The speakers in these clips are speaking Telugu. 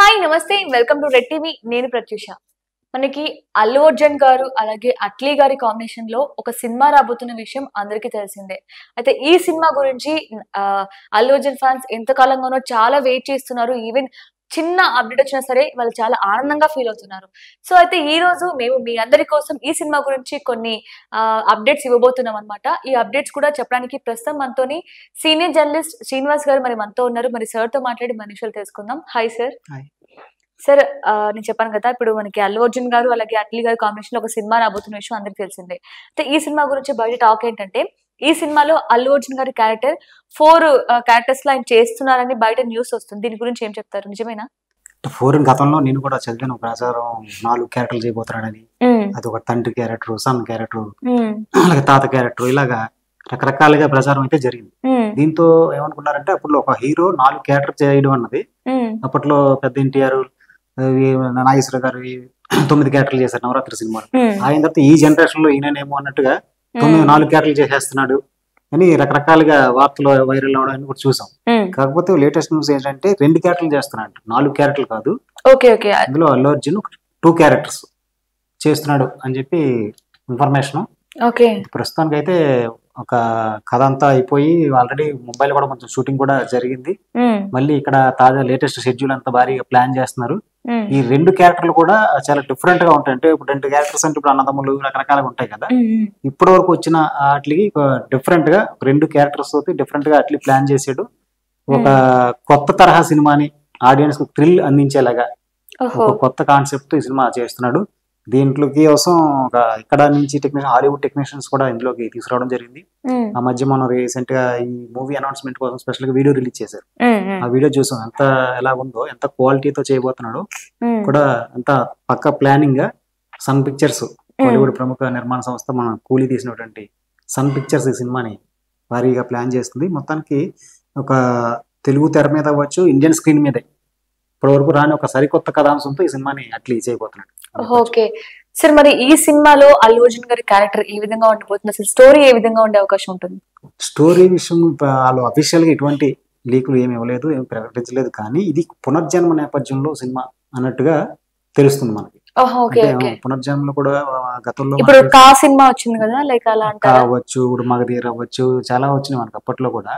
హాయ్ నమస్తే వెల్కమ్ టు రెడ్ టీవీ. నేను ప్రత్యూష. మనకి అల్లు అర్జున్ గారు అలాగే అట్లీ గారి కాంబినేషన్ లో ఒక సినిమా రాబోతున్న విషయం అందరికీ తెలిసిందే. అయితే ఈ సినిమా గురించి ఆ, అల్లు అర్జున్ ఫ్యాన్స్ ఎంతకాలంగానో చాలా వెయిట్ చేస్తున్నారు. ఈవెన్ చిన్న అప్డేట్ వచ్చినా సరే వాళ్ళు చాలా ఆనందంగా ఫీల్ అవుతున్నారు. సో అయితే ఈ రోజు మేము మీ అందరి కోసం ఈ సినిమా గురించి కొన్ని అప్డేట్స్ ఇవ్వబోతున్నాం అనమాట. ఈ అప్డేట్స్ కూడా చెప్పడానికి ప్రస్తుతం మనతోని సీనియర్ జర్నలిస్ట్ శ్రీనివాస్ గారు మనతో ఉన్నారు. సార్ తో మాట్లాడి మన విషయాలు తెలుసుకుందాం. Hi sir. హాయ్. సార్, నేను చెప్పాను కదా, ఇప్పుడు మనకి అల్లు అర్జున్ గారు అలాగే అట్లీ గారి కాంబినేషన్ లో ఒక సినిమా రాబోతున్న విషయం అందరికి తెలిసిందే. అయితే ఈ సినిమా గురించి బయట టాక్ ఏంటంటే ఈ సినిమాలో అల్లు అర్జున్ గారి క్యారెక్టర్ 4 క్యారెక్టర్స్ లో ఆయన చేస్తున్నారని బయట న్యూస్ వస్తుంది. దీని గురించి ఏం చెప్తారు? నిజమేనా? ఫోరెన్ గతంలో నేను కూడా చదివాను. ప్రచారం 4 క్యారెక్టర్లు చేయబోతున్నాడని. అది ఒక తండ్రి క్యారెక్టర్, సన్ క్యారెక్టర్, అలాగే తాత క్యారెక్టర్, ఇలాగా రకరకాలుగా ప్రచారం అయితే జరిగింది. దీంతో ఏమనుకున్నారంటే అప్పుడు ఒక హీరో 4 క్యారెక్టర్ చేయడం అన్నది అప్పట్లో పెద్ద ఎన్టీఆర్, నాగేశ్వర గారు 9 క్యారెక్టర్లు చేశారు నవరాత్రి సినిమాలు. ఆయన తర్వాత ఈ జనరేషన్ లో ఈయనేమో అన్నట్టుగా 4 క్యారెక్టర్లు చేసేస్తున్నాడు అని రకరకాలుగా వార్తలు వైరల్ అవడానికి కూడా చూసాం. కాకపోతే లేటెస్ట్ న్యూస్ ఏంటంటే 2 క్యారెక్టర్లు చేస్తున్నాడు, 4 క్యారెక్టర్లు కాదు. అందులో అల్లు అర్జున్ 2 క్యారెక్టర్స్ చేస్తున్నాడు అని చెప్పి ఇన్ఫర్మేషన్. ప్రస్తుతానికి అయితే ఒక కథ అంతా అయిపోయి ఆల్రెడీ ముంబైలో కూడా కొంచెం షూటింగ్ కూడా జరిగింది. మళ్ళీ ఇక్కడ తాజా లేటెస్ట్ షెడ్యూల్ అంతా భారీగా ప్లాన్ చేస్తున్నారు. ఈ 2 క్యారెక్టర్లు కూడా చాలా డిఫరెంట్ గా ఉంటాయి. అంటే ఇప్పుడు 2 క్యారెక్టర్స్ అంటే ఇప్పుడు అన్నదమ్ములు రకరకాలుగా ఉంటాయి కదా. ఇప్పటి వరకు వచ్చిన వాటికి డిఫరెంట్ గా 2 క్యారెక్టర్స్ తోటి డిఫరెంట్ గా అట్లీ ప్లాన్ చేసాడు. ఒక కొత్త తరహా సినిమాని ఆడియన్స్ కు థ్రిల్ అందించేలాగా ఒక కొత్త కాన్సెప్ట్ ఈ సినిమా చేస్తున్నాడు. దీంట్లోకి కోసం ఒక ఇక్కడ నుంచి హాలీవుడ్ టెక్నీషియన్స్ కూడా ఇందులోకి తీసుకురావడం జరిగింది. ఆ మధ్య మనం రీసెంట్ గా ఈ మూవీ అనౌన్స్మెంట్ కోసం స్పెషల్ గా వీడియో రిలీజ్ చేశారు. ఆ వీడియో చూసాం. ఎంత ఎలా ఉందో, ఎంత క్వాలిటీతో చేయబోతున్నాడో కూడా అంత పక్క ప్లానింగ్ గా సన్ పిక్చర్స్, హాలీవుడ్ ప్రముఖ నిర్మాణ సంస్థ మన కూలీ తీసినటువంటి సన్ పిక్చర్స్ ఈ సినిమాని భారీగా ప్లాన్ చేస్తుంది. మొత్తానికి ఒక తెలుగు తెర మీద అవ్వచ్చు, ఇండియన్ స్క్రీన్ మీదే ఇప్పటి వరకు రాని ఒక సరికొత్త కథాంశంతో ఈ సినిమాని అట్లీ చేయబోతున్నాడు. ఓకే సార్, మరి ఈ సినిమాలో అల్లు అర్జున్ గారి క్యారెక్టర్ ఏ విధంగా ఉండబోతుంది? అసలు స్టోరీ ఏ విధంగా ఉండే అవకాశం ఉంటుంది? స్టోరీ విషయం వాళ్ళు అఫీషియల్ గా ఎటువంటి లీకులు ఏమి ఇవ్వలేదు, ఏమి ప్రకటించలేదు. కానీ ఇది పునర్జన్మ నేపథ్యంలో సినిమా అన్నట్టుగా తెలుస్తుంది మనకి. పునర్జన్మలో కూడా గతంలో ఇప్పుడు కా సినిమా వచ్చింది కదా, లైక్ అలా కావచ్చు, ఇప్పుడు మగధీర అవ్వచ్చు, చాలా వచ్చినాయి మనకి అప్పట్లో కూడా.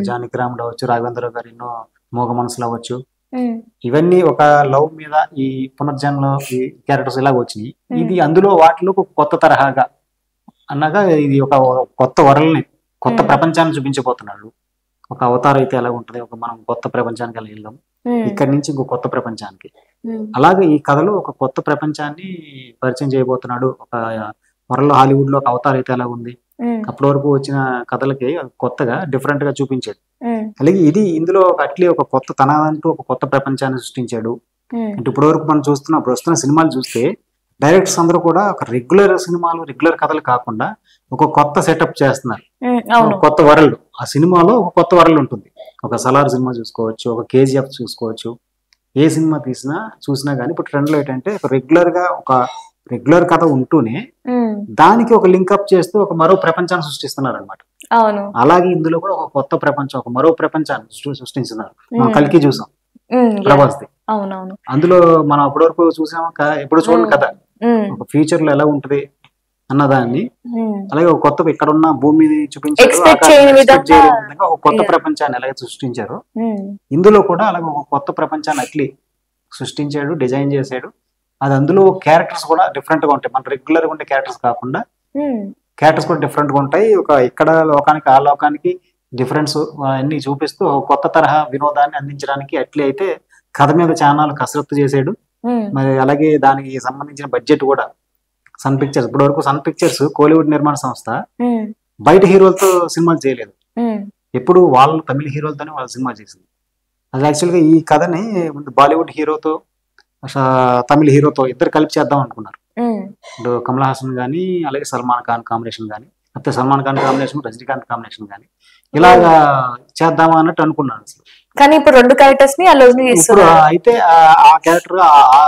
జానకి రాముడు అవ్వచ్చు, రాఘవేంద్ర గారు ఎన్నో మోగ మనసులు అవ్వచ్చు, ఇవన్నీ ఒక లవ్ మీద ఈ పునర్జన్మలో ఈ క్యారెక్టర్స్ ఇలాగ వచ్చినాయి. ఇది అందులో వాటిలో ఒక కొత్త తరహాగా అన్నగా ఇది ఒక కొత్త వరల్ని, కొత్త ప్రపంచాన్ని చూపించబోతున్నాడు. ఒక అవతారం అయితే ఎలా ఉంటది, ఒక మనం కొత్త ప్రపంచానికి అలా వెళ్దాం, ఇక్కడి నుంచి ఇంకో కొత్త ప్రపంచానికి. అలాగే ఈ కథలో ఒక కొత్త ప్రపంచాన్ని పరిచయం చేయబోతున్నాడు. ఒక వరల్డ్ హాలీవుడ్ లో ఒక అవతారం అయితే ఎలా ఉంది, అప్పటి వరకు వచ్చిన కథలకి కొత్తగా డిఫరెంట్ గా చూపించాడు. అలాగే ఇది ఇందులో అట్లీ ఒక కొత్త తనదంటూ ఒక కొత్త ప్రపంచాన్ని సృష్టించాడు. అంటే ఇప్పటి వరకు మనం వస్తున్న సినిమాలు చూస్తే డైరెక్టర్స్ అందరూ కూడా ఒక రెగ్యులర్ సినిమాలు, రెగ్యులర్ కథలు కాకుండా ఒక కొత్త సెటప్ చేస్తున్నారు. కొత్త వరల్డ్, ఆ సినిమాలో ఒక కొత్త వరల్డ్ ఉంటుంది. ఒక సలార్ సినిమా చూసుకోవచ్చు, ఒక కేజీఎఫ్ చూసుకోవచ్చు. ఏ సినిమా చూసినా కానీ ఇప్పుడు ట్రెండ్ లో ఏంటంటే ఒక రెగ్యులర్ కథ ఉంటూనే దానికి ఒక లింకప్ చేస్తూ ఒక మరో ప్రపంచాన్ని సృష్టిస్తున్నారు అనమాట. అలాగే ఇందులో కూడా ఒక కొత్త ప్రపంచం, ఒక మరో ప్రపంచాన్ని సృష్టిస్తున్నారు. మనం కల్కి చూసాం, ప్రభాస్ది. అందులో మనం అప్పటి వరకు చూసాం, ఎప్పుడు చూడండి కదా, ఒక ఫ్యూచర్ లో ఎలా ఉంటది అన్నదాన్ని. అలాగే ఒక కొత్త ఇక్కడ ఉన్న భూమి చూపించారు, ఒక కొత్త ప్రపంచాన్ని ఎలాగే సృష్టించారు. ఇందులో కూడా అలాగే ఒక కొత్త ప్రపంచాన్ని అట్లీ సృష్టించాడు, డిజైన్ చేశాడు. అది అందులో క్యారెక్టర్స్ కూడా డిఫరెంట్ గా ఉంటాయి. మన రెగ్యులర్ గా ఉండే క్యారెక్టర్స్ కాకుండా క్యారెక్టర్స్ కూడా డిఫరెంట్ గా ఉంటాయి. ఒక ఇక్కడ లోకానికి ఆ లోకానికి డిఫరెన్స్ అన్ని చూపిస్తూ కొత్త తరహా వినోదాన్ని అందించడానికి అట్లీ అయితే కథ మీద చాలా కసరత్తు చేసాడు. మరి అలాగే దానికి సంబంధించిన బడ్జెట్ కూడా సన్ పిక్చర్స్, ఇప్పటి వరకు సన్ పిక్చర్స్ కోలీవుడ్ నిర్మాణ సంస్థ బయట హీరోలతో సినిమాలు చేయలేదు. ఎప్పుడు వాళ్ళు తమిళ హీరోలతోనే వాళ్ళ సినిమా చేసింది. అది యాక్చువల్గా ఈ కథని బాలీవుడ్ హీరోతో తమిళ హీరోతో ఇద్దరు కలిపి చేద్దాం అనుకున్నారు. ఇప్పుడు కమల్ హాసన్ గానీ, అలాగే సల్మాన్ ఖాన్ కాంబినేషన్ గానీ, లేకపోతే సల్మాన్ ఖాన్ కాంబినేషన్, రజనీకాంత్ కాంబినేషన్ గానీ ఇలాగా చేద్దామా అన్నట్టు అనుకున్నాను అసలు. కానీ ఇప్పుడు 2 క్యారెక్టర్స్ ని ఇప్పుడు అయితే ఆ క్యారెక్టర్ ఆ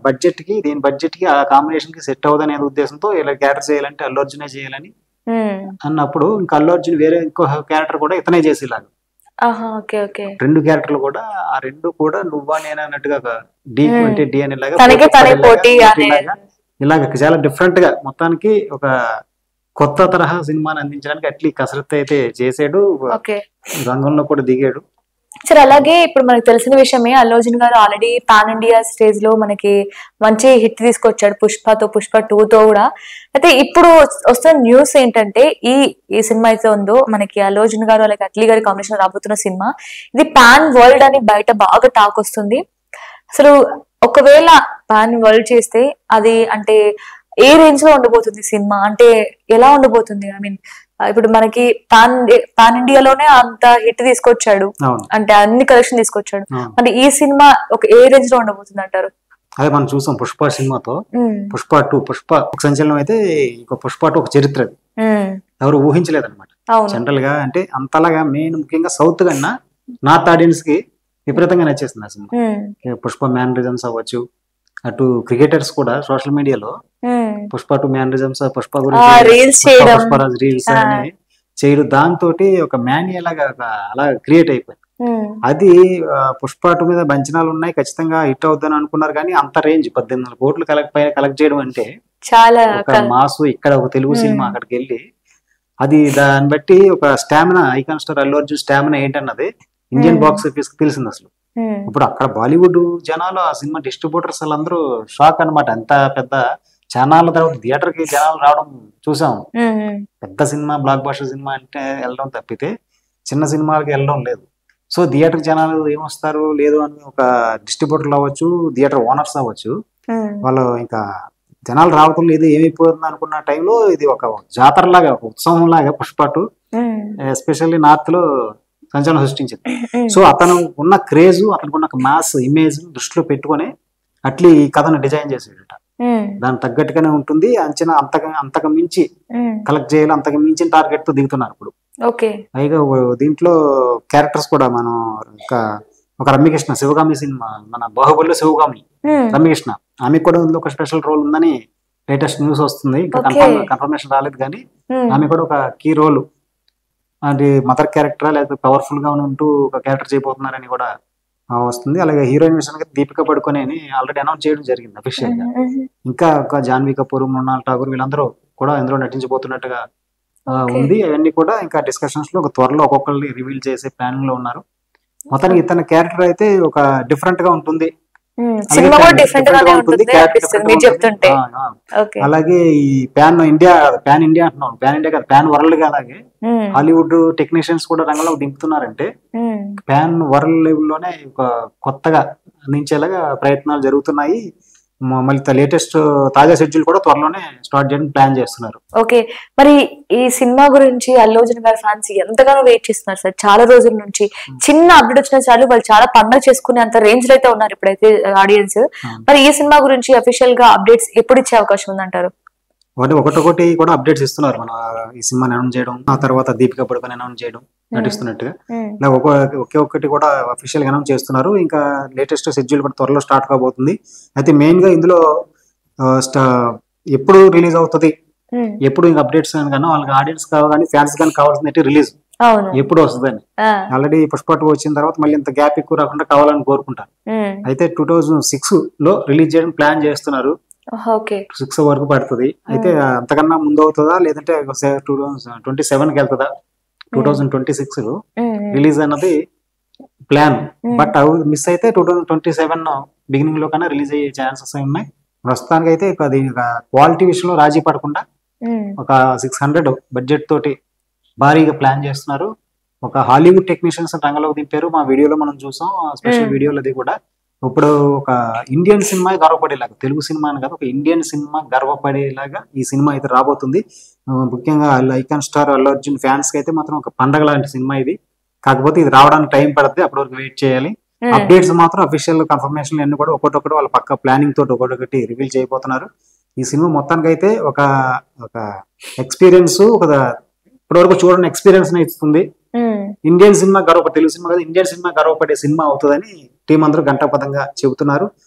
బడ్జెట్ కి, దీని బడ్జెట్ కి, ఆ కాంబినేషన్ కి సెట్ అవ్వదనే ఉద్దేశంతో ఇలా క్యారెక్టర్ చేయాలంటే అల్లు అర్జునే చేయాలని అన్నప్పుడు ఇంకా అల్లు అర్జున్ వేరే ఇంకో క్యారెక్టర్ కూడా ఇతనే చేసేలాగా ఓకే ఓకే. రెండు క్యారెక్టర్లు కూడా ఆ రెండు కూడా నువ్వా నేనా అన్నట్టుగా డి అంటే డి అనేలాగా తనకి తనే పోటీ ఇలాగ చాలా డిఫరెంట్ గా మొత్తానికి ఒక కొత్త తరహా సినిమాని అందించడానికి అట్లీ కసరత్తు అయితే చేసాడు, రంగంలో కూడా దిగాడు. సరే, అలాగే ఇప్పుడు మనకు తెలిసిన విషయమే అల్లు అర్జున్ గారు ఆల్రెడీ పాన్ ఇండియా స్టేజ్ లో మనకి మంచి హిట్ తీసుకొచ్చాడు పుష్ప 2 తో కూడా. అయితే ఇప్పుడు వస్తున్న న్యూస్ ఏంటంటే ఈ సినిమా అయితే ఉందో మనకి అల్లు అర్జున్ గారు అలాగే అట్లీ గారి కాంబినేషన్ రాబోతున్న సినిమా ఇది పాన్ వరల్డ్ అని బయట బాగా టాక్ వస్తుంది. అసలు ఒకవేళ పాన్ వరల్డ్ చేస్తే అది అంటే ఏ రేంజ్ లో ఉండబోతుంది సినిమా, అంటే ఎలా ఉండబోతుంది? ఐ మీన్ ఇప్పుడు మనకి పాన్ ఇండియాలోనే అంత హిట్ తీసుకొచ్చాడు, అంటే అన్ని కలెక్షన్ తీసుకొచ్చాడు, అంటే ఈ సినిమా ఒక ఏ రేంజ్ లో ఉండబోతుంది అంటారు? అదే మనం చూసాం పుష్ప సినిమాతో. పుష్ప 2 ఒక సంచలనం అయితే, ఇంకో పుష్ప 2 ఒక చరిత్ర ఎవరు ఊహించలేదు అనమాట. జనరల్ గా అంటే అంతలాగా మెయిన్ ముఖ్యంగా సౌత్ కన్నా నార్త్ ఆడియన్స్ కి విపరీతంగా నచ్చేస్తుంది ఆ సినిమా. పుష్ప మ్యానరిజమ్స్ అవ్వచ్చు, అటు క్రికెటర్స్ కూడా సోషల్ మీడియాలో పుష్ప 2 మ్యానరిజమ్స్, పుష్ప గురించి పుష్పరాజ్ రీల్స్ అని చేయడం, దాంతో ఒక మ్యానియా లాగా అలా క్రియేట్ అయిపోయింది. అది పుష్ప 2 మీద అంచనాలు ఉన్నాయి, ఖచ్చితంగా హిట్ అవుద్దని అనుకున్నారు. కానీ అంత రేంజ్ 18 కోట్లు కలెక్ట్ చేయడం అంటే చాలా మాసు. ఇక్కడ ఒక తెలుగు సినిమా అక్కడికి వెళ్ళి అది దాన్ని బట్టి ఒక stamina, icon star Allu Arjun stamina ఏంటన్నది ఇండియన్ బాక్స్ ఆఫీస్ కి తెలిసింది అసలు. ఇప్పుడు అక్కడ బాలీవుడ్ జనాలు ఆ సినిమా డిస్ట్రిబ్యూటర్స్ వాళ్ళందరూ షాక్ అనమాట. ఎంత పెద్ద ఛానల్ తర్వాత థియేటర్ కి జనాలు రావడం చూసాం. పెద్ద సినిమా బ్లాక్ బస్టర్ సినిమా అంటే వెళ్ళడం తప్పితే చిన్న సినిమాలకి వెళ్ళడం లేదు. సో థియేటర్ జనాలు ఏమొస్తారు లేదు అని ఒక డిస్ట్రిబ్యూటర్లు అవ్వచ్చు, థియేటర్ ఓనర్స్ అవ్వచ్చు, వాళ్ళు ఇంకా జనాలు రావటం లేదు ఏమైపోతుంది అనుకున్న టైంలో ఇది ఒక జాతర లాగా, ఒక ఉత్సవం లాగా పుష్ప 2 ఎస్పెషల్లీ నార్త్ లో సంచలనం సృష్టించింది. సో అతను ఉన్న క్రేజ్, అతనికి ఉన్న మాస్ ఇమేజ్ దృష్టిలో పెట్టుకొని అట్లీ ఈ కథను డిజైన్ చేసేట. దానికి తగ్గట్టుగానే ఉంటుంది. అంచనా అంతకు మించి కలెక్ట్ చేయాలి, అంతకు మించిన టార్గెట్ తో దిగుతున్నారు ఇప్పుడు. పైగా దీంట్లో క్యారెక్టర్స్ కూడా మనం ఒక రమ్యకృష్ణ, శివగామి సినిమా మన బాహుబలిలో శివగామి రమ్యకృష్ణ, ఆమె కూడా ఒక స్పెషల్ రోల్ ఉందని లేటెస్ట్ న్యూస్ వస్తుంది. ఇంకా కన్ఫర్మేషన్ రాలేదు కానీ ఆమె కూడా ఒక కీ రోల్ అంటే మదర్ క్యారెక్టరా లేకపోతే పవర్ఫుల్ గా ఉంటూ ఒక క్యారెక్టర్ చేయబోతున్నారని కూడా వస్తుంది. అలాగే హీరోయిన్ విషయానికి దీపికా పడుకొని ఆల్రెడీ అనౌన్స్ చేయడం జరిగింది అఫీషియల్ గా. ఇంకా ఒక జాన్వీ కపూర్, మృణాల్ ఠాగూర్ వీళ్ళందరూ కూడా ఇందులో నటించబోతున్నట్టుగా ఉంది. అవన్నీ కూడా ఇంకా డిస్కషన్స్ లో త్వరలో ఒక్కొక్కరిని రివీల్ చేసే ప్లానింగ్ లో ఉన్నారు. మొత్తానికి ఇతని క్యారెక్టర్ అయితే ఒక డిఫరెంట్ గా ఉంటుంది. అలాగే ఈ పాన్ ఇండియా అంటున్నాం, పాన్ ఇండియా కాదు పాన్ వరల్డ్ గా. అలాగే హాలీవుడ్ టెక్నీషియన్స్ కూడా రంగంలో దింపుతున్నారంటే పాన్ వరల్డ్ లెవెల్లోనే ఒక కొత్తగా అందించేలాగా ప్రయత్నాలు జరుగుతున్నాయి. మళ్ళీ లేటెస్ట్ తాజా షెడ్యూల్ కూడా త్వరలోనే స్టార్ట్ చేయడం ప్లాన్ చేస్తున్నారు. ఓకే, మరి ఈ సినిమా గురించి అల్లు అర్జున్ గారి ఫ్యాన్స్ ఎంతగానో వెయిట్ చేస్తున్నారు సార్. చాలా రోజుల నుంచి చిన్న అప్డేట్ వచ్చిన చాలు వాళ్ళు చాలా పండగ చేసుకునే అంత రేంజ్ లో అయితే ఉన్నారు ఇప్పుడైతే ఆడియన్స్. మరి ఈ సినిమా గురించి అఫీషియల్ గా అప్డేట్స్ ఎప్పుడు ఇచ్చే అవకాశం ఉందంటారు? ఒకటొకటి కూడా అప్డేట్స్ ఇస్తున్నారు. మన ఈ సినిమాని అనౌన్స్ చేయడం, ఆ తర్వాత దీపికా పడుకొని అనౌన్స్ చేయడం నటిస్తున్నట్టుగా ఒకే ఒక్కటి కూడా అఫీషియల్ గా అనౌన్స్ చేస్తున్నారు. ఇంకా లేటెస్ట్ షెడ్యూల్ కూడా త్వరలో స్టార్ట్ కాబోతుంది. అయితే మెయిన్ గా ఇందులో ఎప్పుడు రిలీజ్ అవుతుంది, ఎప్పుడు ఇంకా అప్డేట్స్ కన్నా వాళ్ళకి ఆడియన్స్ కావాలి, ఫ్యాన్స్ కానీ కావాల్సింది రిలీజ్ ఎప్పుడు వస్తుందని. ఆల్రెడీ పుష్ప 2 వచ్చిన తర్వాత మళ్ళీ ఇంత గ్యాప్ ఎక్కువ రాకుండా కావాలని కోరుకుంటారు. అయితే 2006 లో రిలీజ్ చేయడం ప్లాన్ చేస్తున్నారు. 6 వరకు పడుతుంది. అయితే అంతకన్నా ముందు అవుతుందా లేదంటే 2027 కి వెళ్తుందా, 2026 లో రిలీజ్ అన్నది ప్లాన్. బట్ అవి మిస్ అయితే 2027 బిగినింగ్ లో కన్నా రిలీజ్ అయ్యే ఛాన్సెస్ ఉన్నాయి. ప్రస్తుతానికి అయితే అది క్వాలిటీ విషయంలో రాజీ పడకుండా ఒక 600 బడ్జెట్ తోటి భారీగా ప్లాన్ చేస్తున్నారు. ఒక హాలీవుడ్ టెక్నీషియన్స్ రంగంలోకి దింపారు. మా వీడియోలో మనం చూసాం, స్పెషల్ వీడియోలో అది కూడా. ఇప్పుడు ఒక ఇండియన్ సినిమా గర్వపడేలాగా, తెలుగు సినిమా అని కాదు, ఒక ఇండియన్ సినిమా గర్వపడేలాగా ఈ సినిమా అయితే రాబోతుంది. ముఖ్యంగా icon star Allu Arjun fans కి అయితే మాత్రం ఒక పండగ లాంటి సినిమా ఇది. కాకపోతే ఇది రావడానికి టైం పడుతుంది, అప్పటి వరకు వెయిట్ చేయాలి. అప్డేట్స్ మాత్రం అఫీషియల్ కన్ఫర్మేషన్ అన్ని కూడా ఒక్కొక్కటి వాళ్ళ పక్క ప్లానింగ్ తోటి ఒక్కొక్కటి రివీల్ చేయబోతున్నారు. ఈ సినిమా మొత్తానికి అయితే ఒక ఎక్స్పీరియన్స్, ఒక ఇప్పటివరకు చూడని ఎక్స్పీరియన్స్ ఇస్తుంది. ఇండియన్ సినిమా తెలుగు సినిమా కాదు, ఇండియన్ సినిమా గర్వపడే సినిమా అవుతుందని టీం అందరూ గంటాపదంగా చెబుతున్నారు.